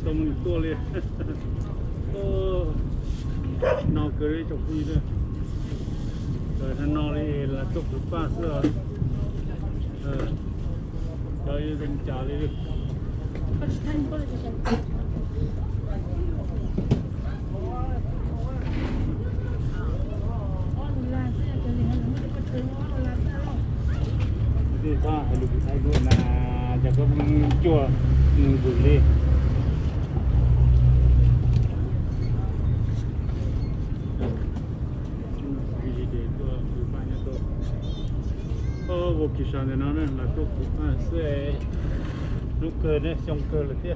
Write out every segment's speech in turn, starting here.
xong mình tua liền nó cứ đi chụp gì nữa rồi thằng nó đi là chụp được ba sữa rồi mình trả đi thì sao hay lục thay luôn làจะก็จั่วบุรีWaukesha này nó là tốt sẽ lúc cơ đấy xong cơ là tiếc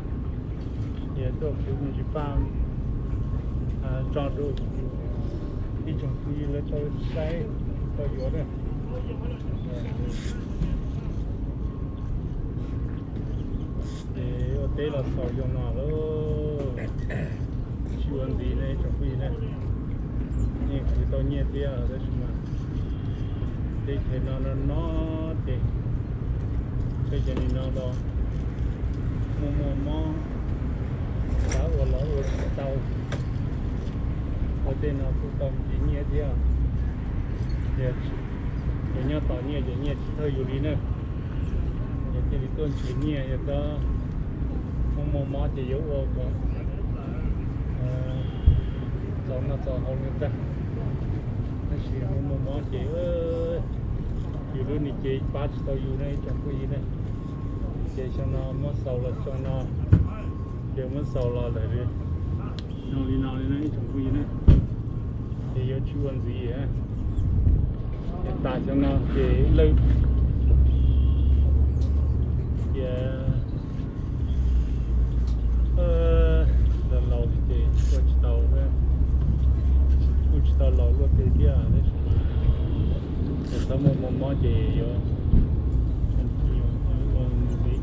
giờ tôi chịu mình chỉ bao tròn rồi đi trồng gì là cho sai cho gió đấy để ở đây là sầu dùng nào đó chịu ăn gì này trồng gì này như cái tôi nhẹ tiếc ở đây mà để thấy nó để bây giờ nó đó mò đá vào lỗ rồi tàu ở đây nó cũng còn chỉ nhẹ thế à để nhớ tỏ nhẹ để nhẹ thôiอยู่ดีnữa để cái con chỉ nhẹ để đó mò chỉ yếu vào còn cho nó cho hậu nữa ta nó chỉ mò chỉอยู่รุ่นนี้เจ๊ป้าจะต้องอยู่ในจังหวัดนี้เจ๊ชนะมันสาวละชนะเดี๋ยวมันสาวละเลยนอนนี่นะจังหวัดนี้เจ๊ยชวนสิฮะเจ๊ตาชนะเจ๊เลยเจ๊เราเจ๊ก็จะเอาเนี่ยกูจะเอาเราลูกเจ๊เนี่ยเนี่ยsao một gì vô con gì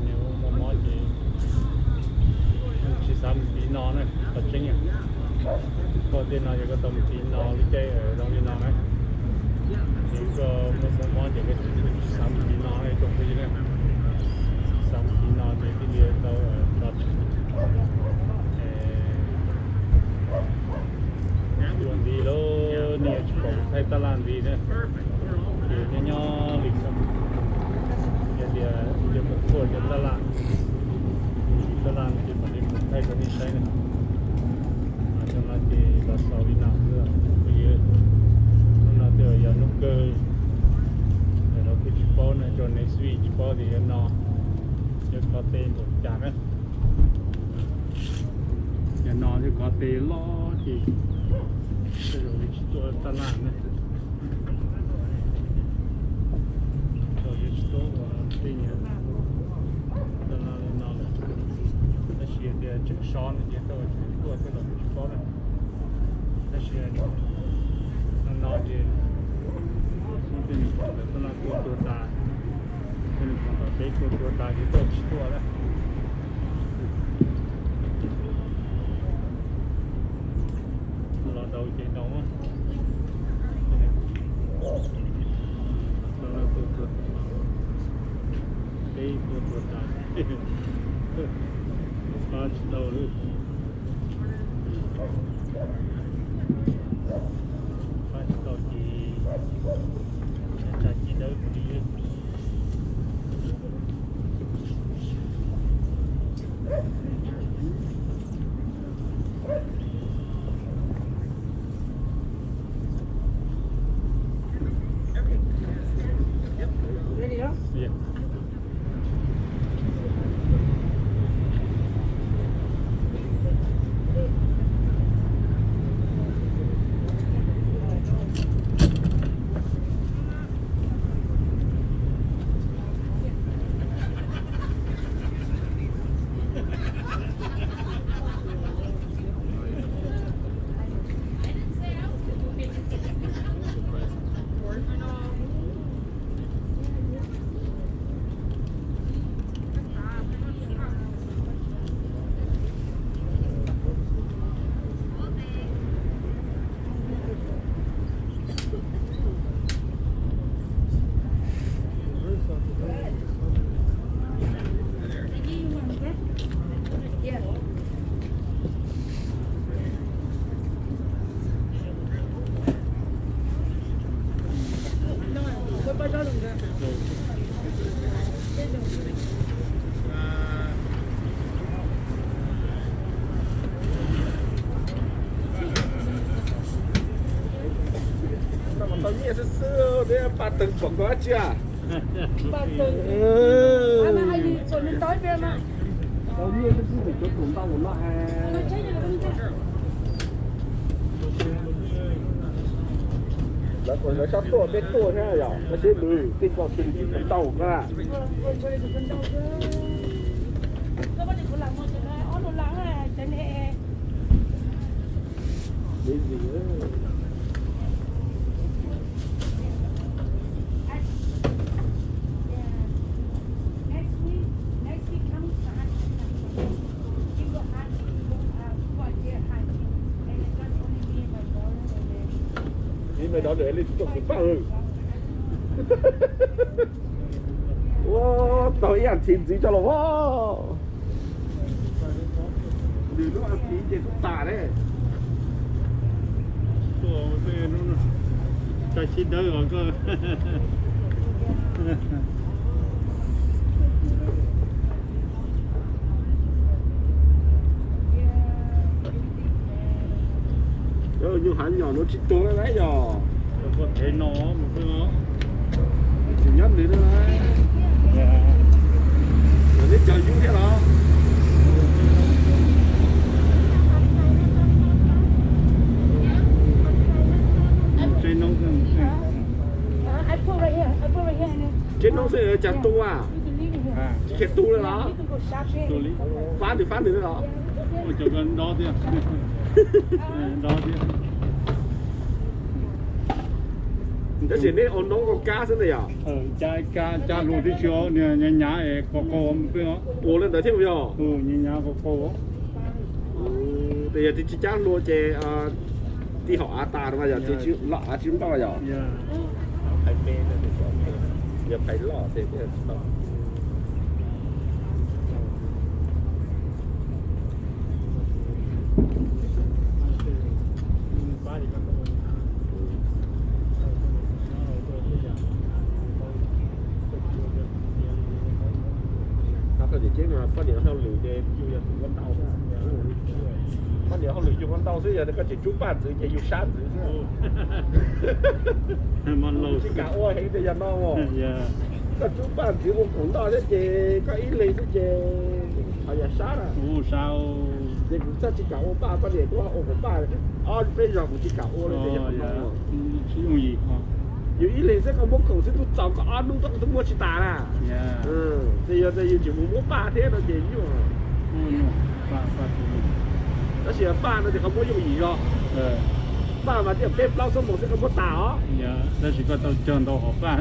nếu một gì chỉ xăm tí nó này thật chính à có tên nào có tầm tí nó đi chơi ở trong cái nó này nếu có một gì cái xăm tí nó này trong cái này xăm tí nó thì cái gì đâu ở đường đi lô nè chụp thay ta làm gì nữa thì nhỏ lịch xong giờ một tuổi giờ ta làm thì mình đi một thay cái gì này cho nó thì là sau đi nào nữa bây giờ nó từ giờ nó cơ để nó cứ chụp bao này cho nên suy chụp bao thì nóจะcó tên của chàng ấy giờ nó thì có tên lo thì rồi tôi ta làm này rồi tôi thì nhớ ta làm nó ta xịt để chụp son để tôi cái nó chụp son này ta xịt nó thì cái này ta làm tôi ta cái này còn cái tôi ta thì tôi chụp đấy đầu chạy đầu á nó tuột đây tuột lại ba đầu luôn ba đầu chỉ đâu đi ba từng quảng có chưa? Ba từng. Mà hay đi còn đến tối bên mà. Đầu nhiên nó cứ phải chốt cùng tao một loại. Đó còn nó sắp tổ biết tổ thế nào nó sẽ lùi tinh vào từng cái con tàu cơ à. Các bạn đừng làm một cái này, nó lắng này, cái này. Cái gì nữa? Mày đó để lên chụp cái bao. Wow, tao ăn thịt gì cho nó wow. Đi nó ăn thịt trên thuốc tà đấy. Cái xin đỡ rồi cơ. Nhưng hắn nhỏ nó chỉ tối đấy nhỏ. Có thể nó một cái nó. Chỉ nhất đến đấy. Rồi đến chờ chú thế đó. Trên nông trên nông sẽ chặt tu à? Chỉ chặt tu nữa đó. Phá thì phá được nữa đó. Ôi trời ơi, đó đi. Đó đi. Cái gì đấy ông nấu con cá thế này à? Cha lùi đi chiều nhà nhà có cô biết không? Ủa lên đấy thêm rồi. Nhà có cô. Thì chỉ cha lùi chè đi họ à ta mà giờ chỉ chịu lọ chịu to rồi. Phải mê là được rồi. Giờ phải lọ thì mới to. Chứ mà phát điện hao lửa để dù là con tàu phát điện hao lửa dùng con tàu chứ giờ nó có chỉ chú bạn rồi chỉ dùng sáng rồi Món lâu chỉ cả ôi hay bây giờ nó có chú bạn chỉ ông cũng đó chứ chỉ có ý lý chứ chỉ ở nhà sáng à sao thì cũng rất chỉ cả ô ba phát điện của ông của ba bây giờ cũng chỉ cả ô lên bây giờ nó chỉ dùng gì有一类这个门口是都找个阿弄都摸去打了，这有就摸8天都解用了，而且爸那就还摸用意了，爸嘛这别老什么这个摸打哦，那是个到讲到好办，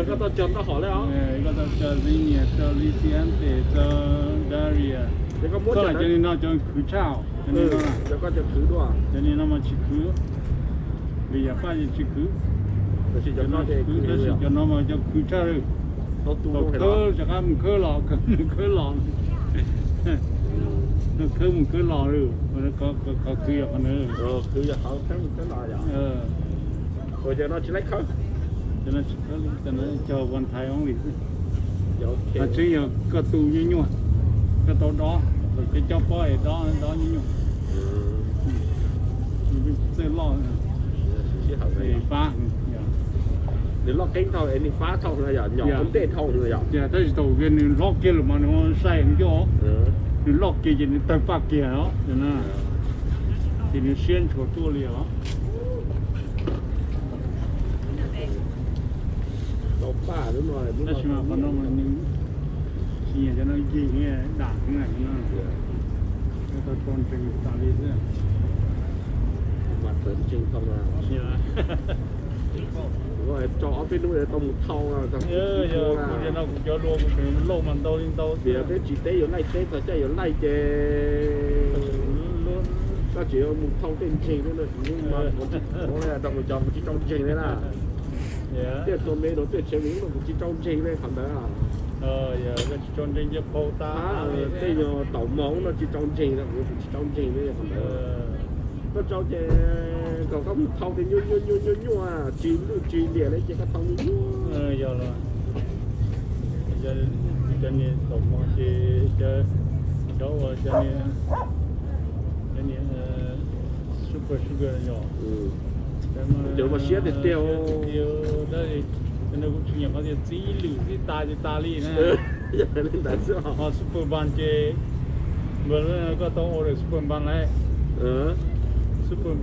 个到讲到好了哦，个到叫里面叫里边的叫哪里啊？这个摸讲，叫你那叫口罩，这个叫口多，叫你那么去口，你也发现去口。是叫那的，叫那么叫口罩，到肚到口这个口老，口老，那口唔口老了，我那口要可能，口要好，口老呀，我叫那起来口，叫那起口，叫那叫วันไทยของลิแต่ชื่อก็ตูยุ่งก็ตัวดอcái cho bói đóยุ่งซื้อล่อthì phá để lót cánh thôi, anh đi phá thông là nhỏ vấn đề thông rồi dạ tới tàu kia thì lót kia là mà nó sai không cho thì lót kia thì tay phát kia đó thì nó xuyên chỗ tua liền đó lót phá đúng rồi nó chỉ mà còn nó mà những gì cho nó gì nghe đảng cái này nó tôi còn trình tạo đi nữa mặt tấn trình không à rồi cho bên núi tông thau à tông giờ nó cũng cho luôn mình lâu mình đâu thì cái chỉ tế ở này tế phải chạy ở này chứ ta chỉ một thau tên trình thôi nhưng mà có là đồng chồng chỉ trong trình đấy là tiết tôi mấy đối tiết chế lý mà chỉ trong trình đấy phần đấy à giờ cái trong trình cho phô ta cái giờ tổng mẫu nó chỉ trong trình là cũng chỉ trong trình đấy phần đấy có cho chè còn có một thau thì nhu à chỉ để lấy chỉ có thau nhu giờ rồi giờ cho nên tổng mọi chỉ cho nên super nhỏ chỗ mà xía thì tiêu đây nó cũng chỉ nhập vào thì chỉ lử thì ta li nè giờ lên tại sao họ super ban chế bữa có tao order super ban này super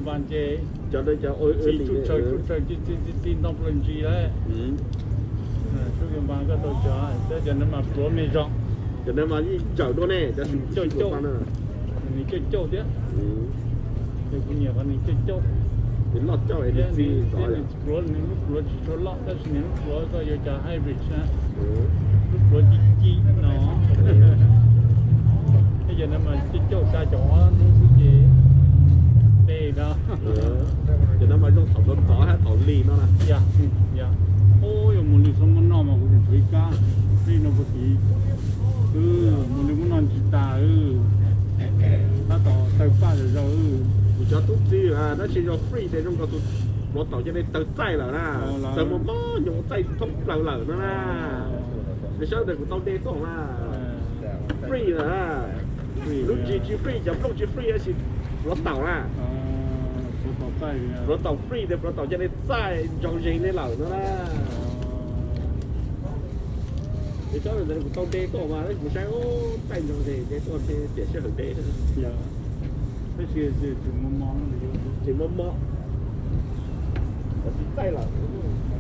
ban chế cho đây cho ôi chút trời tin đông lên gì đấy super ban có tao cho nên mà pro này rộng cho nên mà đi chở đua này cho chơi mình chơi châu thế thì cũng nhiều hơn mình chơi châu đến lọt cho này gì đó là pro chỉ cho lọt đó chỉ nên pro có yêu cho hybrid nè pro chi nó bây giờ mà chơi châu xa chỗ nó cái gì đây đó cho nên mà trong thầu đó hay thầu ly nó nè dạ ôi một lì xong món nọ mà cũng thấy cá đi nó có gì một lì món non chỉ ta ta tàu pha rồi cho tốt gì nó chỉ cho free thì trong có tụt nó tàu cho nên tàu tay là na tàu một mó dùng tay thông lờ nó na để sao được tàu đê tổ na free là lúc chỉ free chấm lúc chỉ free thì nó tàu na nó tàu free thì nó tàu cho nên tay trong gì nên lờ nó na để sao được tàu đê tổ mà đấy một sáng tay trong gì để tôi để sẽ hưởng đê thôi. Cái gì chỉ món này được. Chỉ món là chỉ tay là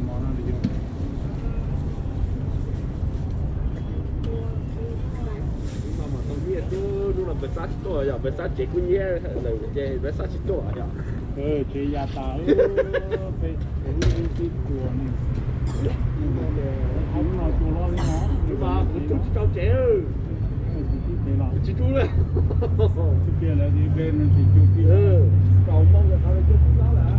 món này được. Mà tao nghĩ chứ lúc là phải sát tôi rồi, phải sát chế cũng nhé, là phải sát chế tôi rồi. Chế gia tao phải cái của này. Không nào chùa lo lên nó. Nhưng mà cũng cho chế ơi. Chỉ chú đấy. Cái kia là đi bên nó chỉ chú kia. Cầu mong là tao chú đó là.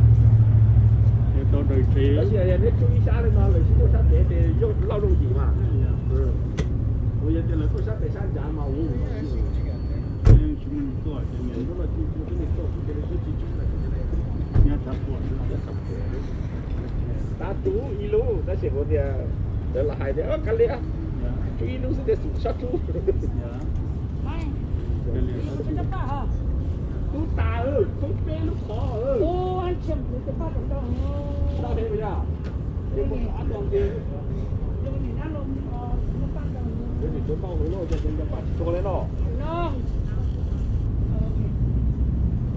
Để tôi đợi chế. Bây giờ nếu chú ý xa lên mà lấy chú sát để vô lao động gì mà. Bây giờ thì là chú sát để sát giả mà uống. Nhưng chúng mình có cái này. Nó là chú cái này tốt, cái này chú này. Nhát tháp của nó. Ta chú ý lú, ta sẽ có thì đó là hai đứa cái lẽ. Chú ý lú sẽ để sụt sát chú. Chú ta không biết lúc khó ô anh chậm thì cái phát động đó sao thế bây giờ nhưng mà ăn còn gì nhưng mà mình ăn luôn nó phát động thế thì chúng tao nó cho chúng ta bắt cho lên nó no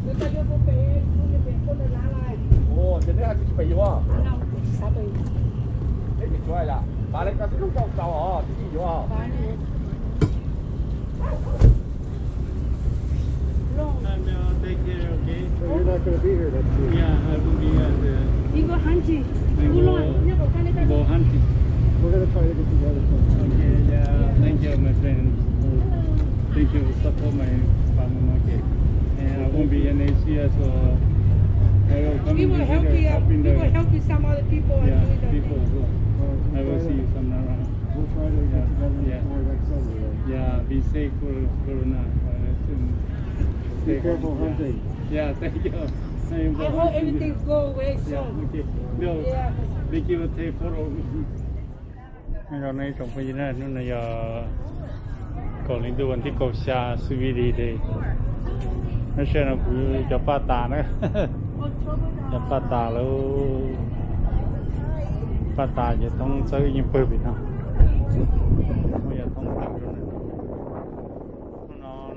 người ta vô bể con lá lại ồ thế này bị gì quá nào sao tôi thế thì chơi là bà lấy cái lúc trong tàu thì gì quá Take care, okay? So you're not going to be here next year? Yeah, I will be at the... You go hunting. Go hunting. We're going to try to get together sometime. Okay, yeah. Thank you, my friend. Thank you for support my farmer market. And I won't be in Asia, so I will come we will help you. We will help you some other people. Yeah, people as well. I will see you somewhere around. We'll try to get together before next summer. Yeah, be safe for Corona. Be careful hunting. Yeah, thank you. I hope everything go away soon. Yeah, okay. No, they give a take photo. Giờ này trồng cái gì này, nó là giờ còn những đồ ăn thì cầu xa suy đi thì nó sẽ là cũng cho ba tà nữa, cho ba tà luôn, ba tà giờ thông chơi như bơi vậy nào, bây giờ thông tạm rồi, nó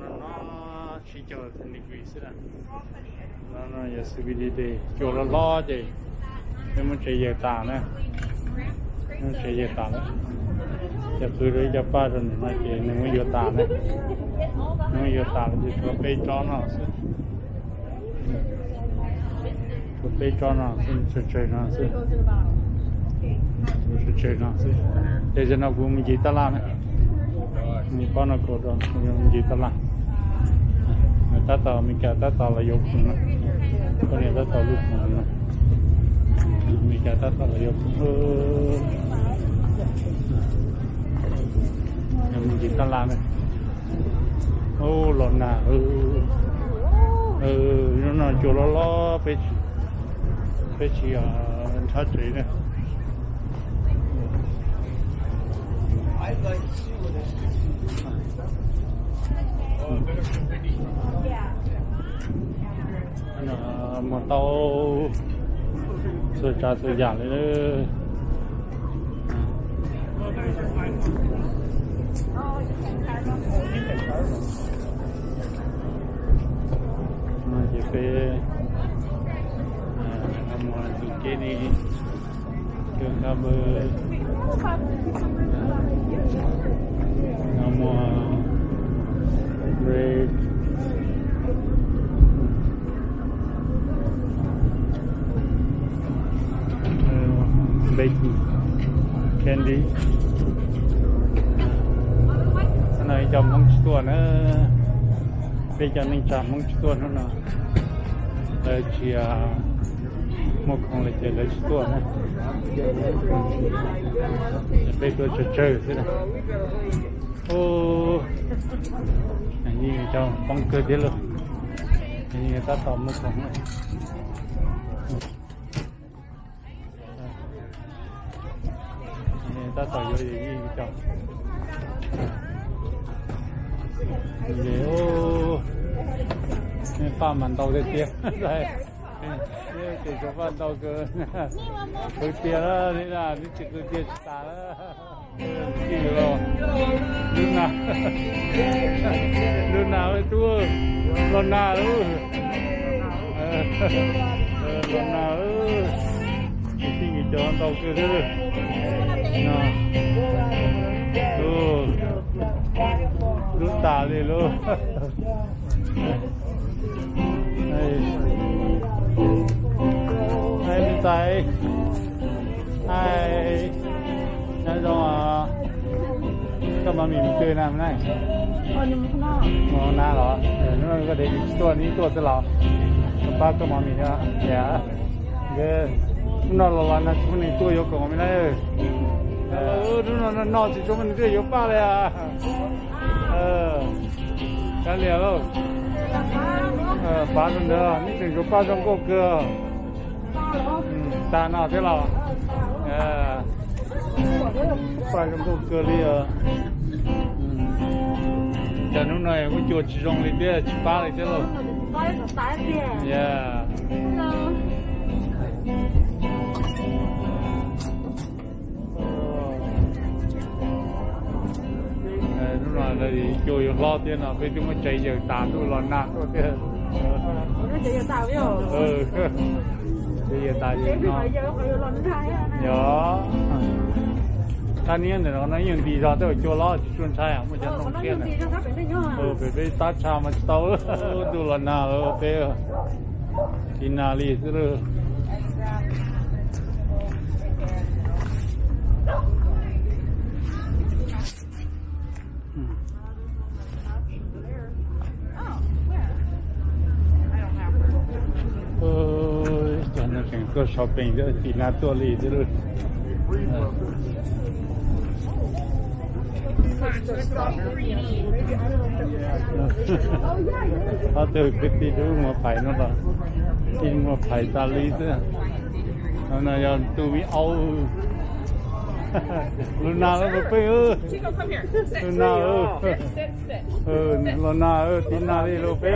chỉ cho thành lịch sử ra, nó giờ suy đi thì cho nó lo gì, nhưng mà chỉ giờ tà nữa. Nó sẽ dễ tàn đấy, giờ cứ đấy giờ ba rồi nó chỉ nó mới dễ tàn đấy, nó mới dễ tàn thì có bê cho nó, có bê cho nó, sẽ chơi nó, sẽ chơi nó, để cho nó cũng mình chỉ ta làm đấy, mình có nó có đó, mình chỉ ta làm, người ta tạo mình cả ta tạo là yếu nó, còn người ta tạo lúc nó. Mình cả ta tạo là yếu mình chỉ ta làm này ô lợn nà nó chỗ lo phải chỉ thắt chỉ này một tàu sơ trà sơ giả đấy đó. Chỉ về mà cái này đường nam bread baking candy cái này trong mong chuột nữa bây giờ mình chọn mong chuột nữa đây chỉ một con là chỉ lấy chuột nữa bây giờ chơi thế này ô như trong bóng cơ thế luôn như người ta tóm một con này người ta tóm vô như trong vậy ô pha mặn tàu thế kia đây chỉ có pha tàu cơ hơi kia đó thế là nó chỉ có kia xả đó gì rồi lúc nào ấy tua lần nào lần nào thì nghỉ cho ăn tàu cơ thế nào lúc tả đi luôn đây bên tay hai nói rồi các bạn mình chơi làm này nó rồi nó có đểตัวนี้ตัวตลอดป้าก็มามีนะอย่าเด้nó là nó chúng mình tôi yêu cầu mình đây nó chỉ chúng mình chơi yêu ba này à cái liều đâu ba lần nữa ní chừng có ba trong cô cơ ta nào thế nào ba trong cô cơ đi giờ lúc này có chuột chỉ rong lên đây chỉ ba lên thế rồi yeah lúc nào thì chui lo tiền nào bây chúng nó chạy giờ tạt tôi lo nát tôi kia chạy giờ tạt biết không chạy giờ tạt gì nó nhớ ta niên thì nó nói những gì ra tôi cho lo chuyên sai à một chân nông kia này phải tát cha mà tao tôi lo nào ok thì nào đi rồi cho nó thành cơ shopping đó thì làตัวlì rồi họ từ cái tí đó mà phải nó là tin mà phải ta lý nữa nó là tụi bị âu lúc nào nó phải lúc nào lúc nào tin nào đi lúc phải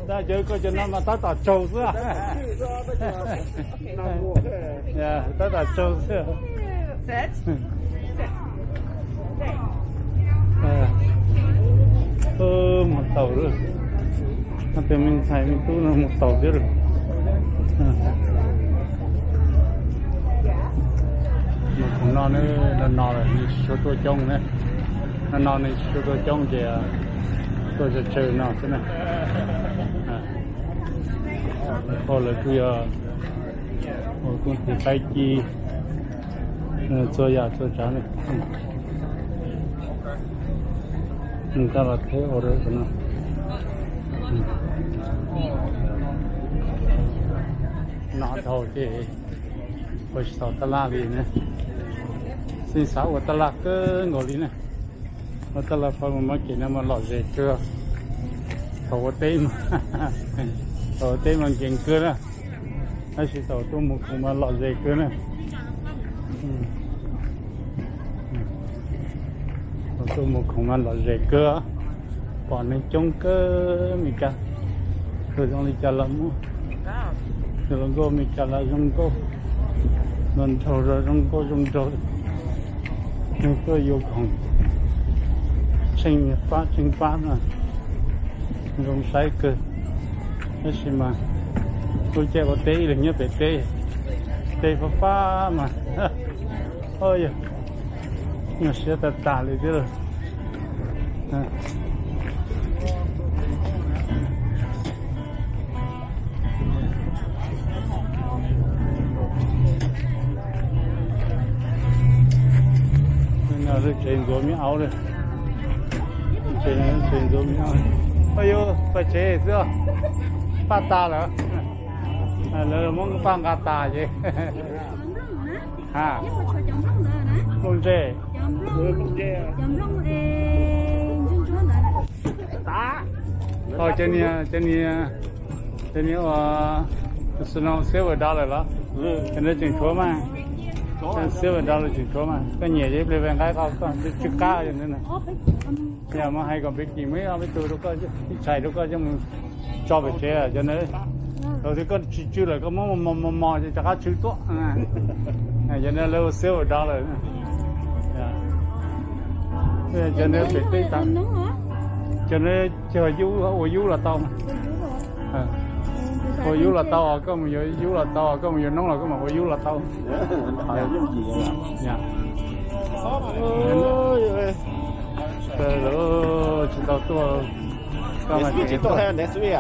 ta chơi coi cho nó mà ta tạt trâu nữa ta tạt trâu nữa một tàu rồi thì mình xài mình tu là một tàu chứ rồi nó là số tôi trông đấy nó này số tôi trông thì tôi sẽ chơi nó thế này hoặc là tôi cũng thì tay chi cho cho cháu này người ta là thế ở đây của nó nó thôi thì hồi sau ta la đi nè xin sáu của ta la cứ ngồi đi nè ở ta la Farmers Market nó mà lọt về chưa thầu tên mà kiện cơ đó hay chỉ thầu tôi một mà lọt về cơ nè tôi một không ăn lọt về cơ bỏ nên trông cơ mình cả rồi trong đi chả lắm rồi lần cô mình chả là trong cô lần thầu rồi trong cô trong rồi nhưng cô yêu còn sinh phát mà không sai cơ thế gì mà tôi chơi có té là nhớ về té phá mà ôi nó sẽ tạt lại chứ rồi rồi chuyển rồi mới áo rồi chuyển rồi mới áo ôi yo phải chế chưa phát ta rồi là mong phang gà ta chứ ha không chế thôi trên này snow $7 đó cái này chừng số mà $7 chừng số mà cái nhẹ dép lên ven cái có chữ cá như thế này nhà mà hay còn biết gì mấy ông biết tôi đâu có xài đâu có cho mình cho về chế cho nên rồi thì có chữ là có mò cho các chữ tốt cho nên lâu $7 cho nên phải tới tận cho nên chờ du là tao mà hồi du là tao có một du là tao có một nóng là có một hồi du là tao dạ rồi chỉ tao tua tao mà chỉ tua hay này suy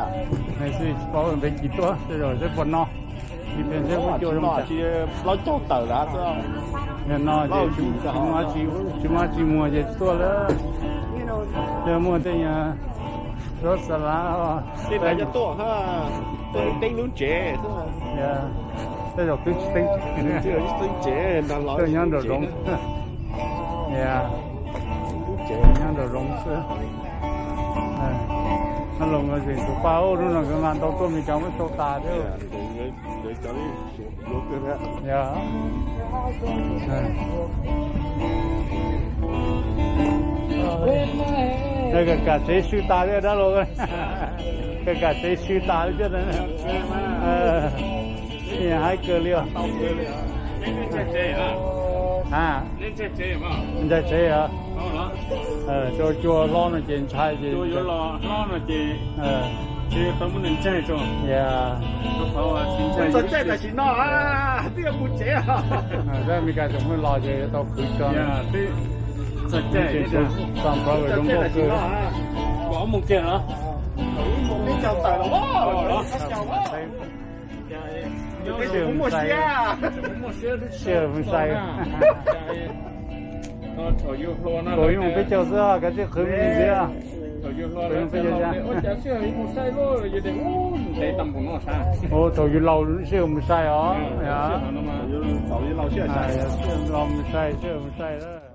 có về chỉ tua rồi sẽ còn no thì bên sẽ có chỗ nó chỉ lo cho tờ đã sao nên nó chúng chỉ mua về tua nữa giờ mua thì rất là đây là cho tua ha tính luôn trẻ dạ đây là tính trẻ đang nói tôi nhớ được đúng dạ nhớ được đúng xưa nó lồng là gì tụi bao luôn là cái ngàn tàu tôi mình cháu mới tàu tà chứ để cho đi xuống cái đó dạ cái cả chế sư ta đấy đó luôn cái cả chế sư ta đấy chứ đấy nhà hai cơ liêu à nên chế mà nên chế à cho chua lo nó chuyện trái gì cho lo nó chuyện chỉ không muốn chế cho yeah真正的是喏啊这个不chế啊这没干什么老姐到回家呀对真正上班的中国哥我梦见了你叫大了哇笑唔晒笑唔晒我用被叫是啊感觉很明显啊我頭要漏燒唔晒哦，係啊，頭要漏燒唔晒啦。